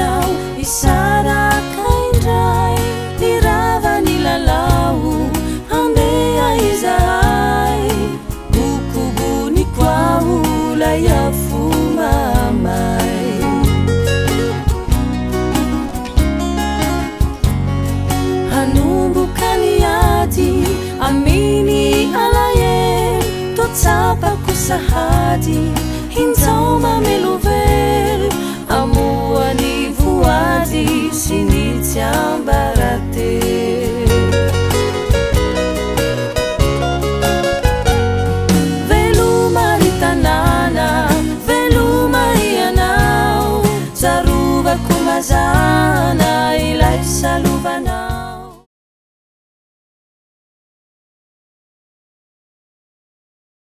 ianao isaraka indray tirava ny lalao handeha izahay bokoboniko aho lay afo mamay hanomboka ny ady aminy alael totsapako sahady hinjao mamelovelo amoany voady sy ny tsiambarate veloma ny tanàna veloma ianao zarovako mazana ilay salovanao